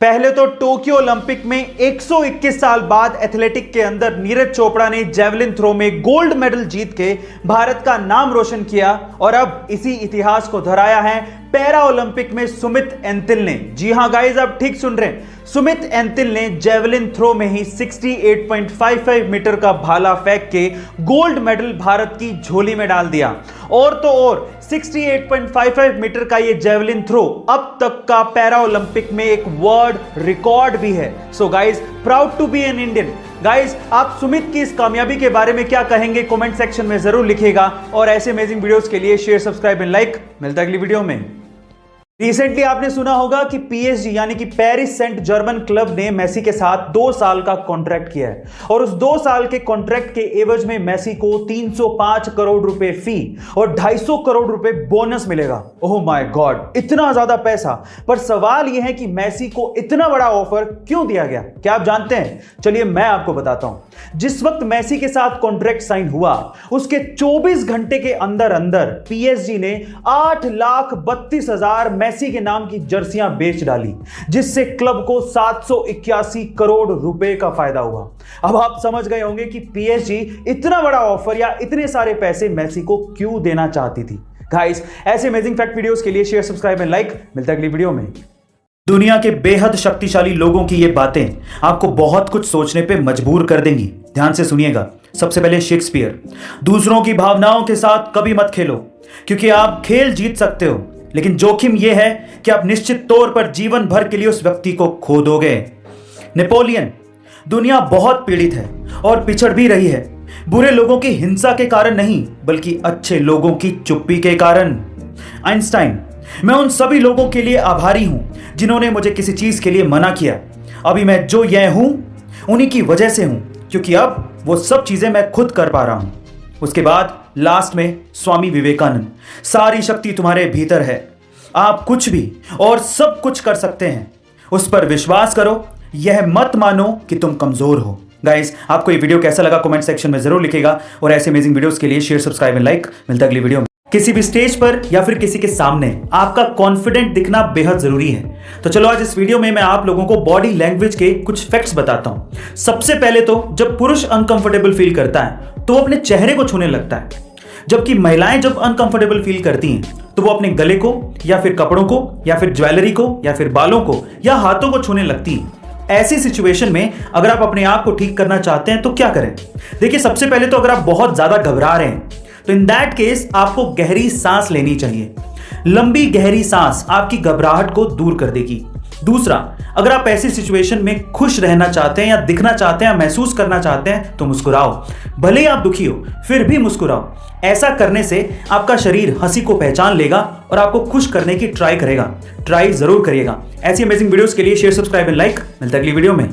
पहले तो Tokyo Olympic में 121 साल बाद एथलेटिक के अंदर नीरज चोपड़ा ने जेवलिन थ्रो में गोल्ड मेडल जीत के भारत का नाम रोशन किया और अब इसी इतिहास को दोहराया है पैरा ओलंपिक में सुमित एंतिल ने। जी हां गाइस, आप ठीक सुन रहे हैं, सुमित एंतिल ने जेवलिन थ्रो में ही 68.55 मीटर का भाला फेंक के गोल्ड मेडल भारत की झोली में डाल दिया। और तो और 68.55 मीटर का ये जेवलिन थ्रो अब तक का पैरा ओलंपिक में एक वर्ल्ड रिकॉर्ड भी है। So guys, proud to be an Indian. Guys, आप सुमित की इस कामयाबी के बारे में क्या कहेंगे कमेंट सेक्शन में जरूर लिखिएगा और ऐसे अमेजिंग वीडियोस के लिए शेयर, सब्सक्राइब एंड लाइक। मिलता है अगली वीडियो में। रिसेंटली आपने सुना होगा कि पीएसजी यानी कि पेरिस सेंट जर्मन क्लब ने मेसी के साथ 2 साल का कॉन्ट्रैक्ट किया है और उस 2 साल के कॉन्ट्रैक्ट के एवज में मेसी को 305 करोड़ रुपए फी और 250 करोड़ रुपए बोनस मिलेगा। ओह माय गॉड, इतना ज्यादा पैसा। पर सवाल यह है कि मेसी को इतना बड़ा ऑफर क्यों दिया गया? क्या आप जानते हैं? चलिए मैं आपको बताता हूं। जिस वक्त मेसी के साथ कॉन्ट्रैक्ट साइन हुआ उसके 24 घंटे के अंदर अंदर पीएसजी ने 8,32,000 मेसी के नाम की जर्सियां बेच डाली, जिससे क्लब को 781 करोड़ रुपए का फायदा हुआ। अब आप समझ गए होंगे कि पीएसजी इतना बड़ा ऑफर या इतने सारे पैसे मेसी को क्यों देना चाहती थी। गाइस, ऐसे अमेजिंग फैक्ट वीडियोस के लिए शेयर, सब्सक्राइब एंड लाइक। मिलता है अगली वीडियो में। दुनिया के बेहद शक्तिशाली लोगों की ये बातें आपको बहुत कुछ सोचने पे मजबूर कर देंगी। ध्यान से सुनिएगा। सबसे पहले शेक्सपियर, दूसरों की भावनाओं के साथ कभी मत खेलो, क्योंकि आप खेल जीत सकते हो लेकिन जोखिम यह है कि आप निश्चित तौर पर जीवन भर के लिए उस व्यक्ति को खो दोगे। नेपोलियन, दुनिया बहुत पीड़ित है और पिछड़ भी रही है, बुरे लोगों की हिंसा के कारण नहीं बल्कि अच्छे लोगों की चुप्पी के कारण। आइंस्टाइन, मैं उन सभी लोगों के लिए आभारी हूं जिन्होंने मुझे किसी चीज के लिए मना किया। अभी मैं जो यह हूं उन्हीं की वजह से हूं, क्योंकि अब वो सब चीजें मैं खुद कर पा रहा हूं। उसके बाद लास्ट में स्वामी विवेकानंद, सारी शक्ति तुम्हारे भीतर है, आप कुछ भी और सब कुछ कर सकते हैं, उस पर विश्वास करो, यह मत मानो कि तुम कमजोर हो। गाइस, आपको ये वीडियो कैसा लगा कमेंट सेक्शन में जरूर लिखिएगा और ऐसे अमेजिंग वीडियोस के लिए शेयर, सब्सक्राइब एंड लाइक। मिलता है अगली वीडियो में। किसी भी स्टेज पर या फिर किसी के सामने आपका कॉन्फिडेंट दिखना बेहद जरूरी है। तो चलो आज इस वीडियो में मैं आप लोगों को बॉडी लैंग्वेज के कुछ फैक्ट्स बताता हूं। सबसे पहले तो जब पुरुष अनकंफर्टेबल फील करता है तो वो अपने चेहरे को छूने लगता है, जबकि महिलाएं जब अनकंफर्टेबल फील करती हैं तो वो अपने गले को या फिर कपड़ों को या फिर ज्वेलरी को या फिर बालों को या हाथों को छूने लगती हैं। ऐसी सिचुएशन में अगर आप अपने आप को ठीक करना चाहते हैं तो क्या करें? देखिए, सबसे पहले तो अगर आप बहुत ज्यादा घबरा रहे हैं तो इन दैट केस आपको गहरी सांस लेनी चाहिए। लंबी गहरी सांस आपकी घबराहट को दूर कर देगी। दूसरा, अगर आप ऐसी सिचुएशन में खुश रहना चाहते हैं या दिखना चाहते हैं या महसूस करना चाहते हैं तो मुस्कुराओ। भले ही आप दुखी हो फिर भी मुस्कुराओ। ऐसा करने से आपका शरीर हंसी को पहचान लेगा और आपको खुश करने की ट्राई करेगा। ट्राई जरूर करिएगा। ऐसी अमेजिंग वीडियोस के लिए शेयर, सब्सक्राइब एंड लाइक। मिलता है अगली वीडियो में।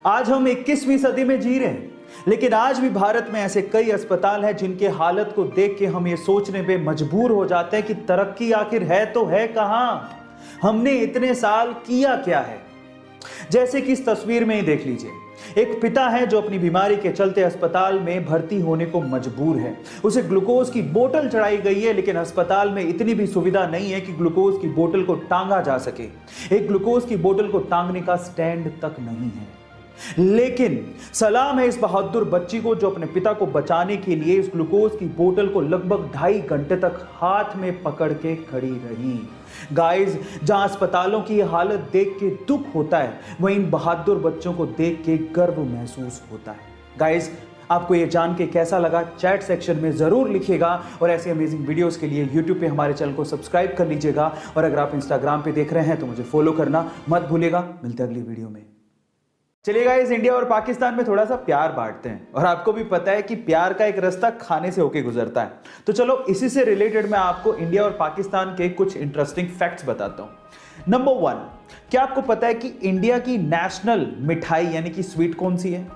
आज हम 21वीं सदी में जी रहे हैं, लेकिन आज भी भारत में ऐसे कई अस्पताल हैं जिनके हालत को देख के हम ये सोचने पे मजबूर हो जाते हैं कि तरक्की आखिर है तो है कहां, हमने इतने साल किया क्या है। जैसे कि इस तस्वीर में ही देख लीजिए, एक पिता है जो अपनी बीमारी के चलते अस्पताल में भर्ती होने को मजबूर है। उसे ग्लूकोज की बोतल चढ़ाई गई है, लेकिन अस्पताल में इतनी भी सुविधा नहीं है कि ग्लूकोज की बोतल को टांगा जा सके। एक ग्लूकोज की बोतल को टांगने का स्टैंड तक नहीं है। लेकिन सलाम है इस बहादुर बच्ची को जो अपने पिता को बचाने के लिए इस ग्लूकोज की बोतल को लगभग 2.5 घंटे तक हाथ में पकड़ के खड़ी रही। गाइस, जहां अस्पतालों की हालत देख के दुख होता है, वहीं इन बहादुर बच्चों को देख के गर्व महसूस होता है। गाइस, आपको ये जान के कैसा लगा चैट सेक्शन में जरूर लिखिएगा और ऐसे अमेजिंग वीडियोस के लिए यूट्यूब पे हमारे चैनल को सब्सक्राइब कर लीजिएगा और अगर आप इंस्टाग्राम पे देख रहे हैं तो मुझे फॉलो करना मत भूलिएगा। मिलते हैं अगली वीडियो में। चलिए गाइस, इंडिया और पाकिस्तान में थोड़ा सा प्यार बांटते हैं और आपको भी पता है कि प्यार का एक रास्ता खाने से होके गुजरता है। तो चलो इसी से रिलेटेड मैं आपको इंडिया और पाकिस्तान के कुछ इंटरेस्टिंग फैक्ट्स बताता हूं। नंबर 1, क्या आपको पता है कि इंडिया की नेशनल मिठाई यानी कि स्वीट कौन सी है?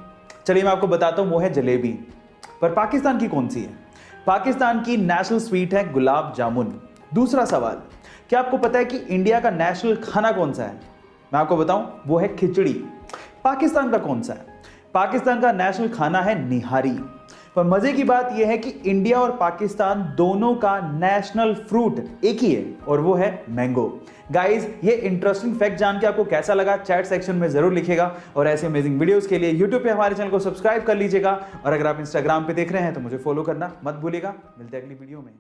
चलिए मैं आपको बताता हूं, वो है जलेबी। पर पाकिस्तान की कौन सी है? पाकिस्तान की नेशनल स्वीट है गुलाब जामुन। दूसरा सवाल, क्या आपको पता है कि इंडिया का नेशनल खाना कौन सा है? मैं आपको बताऊं, वो है खिचड़ी। पाकिस्तान का कौन सा है? पाकिस्तान का नेशनल खाना है निहारी। पर मजे की बात यह है कि इंडिया और पाकिस्तान दोनों का नेशनल फ्रूट एक ही है और वो है मैंगो। गाइस, ये इंटरेस्टिंग फैक्ट जान के आपको कैसा लगा चैट सेक्शन में जरूर लिखिएगा और ऐसे अमेजिंग वीडियोस के लिए यूट्यूब पे हमारे चैनल को सब्सक्राइब कर लीजिएगा और अगर आप इंस्टाग्राम पे देख रहे हैं तो मुझे फॉलो करना मत भूलिएगा। मिलते हैं अगली वीडियो में।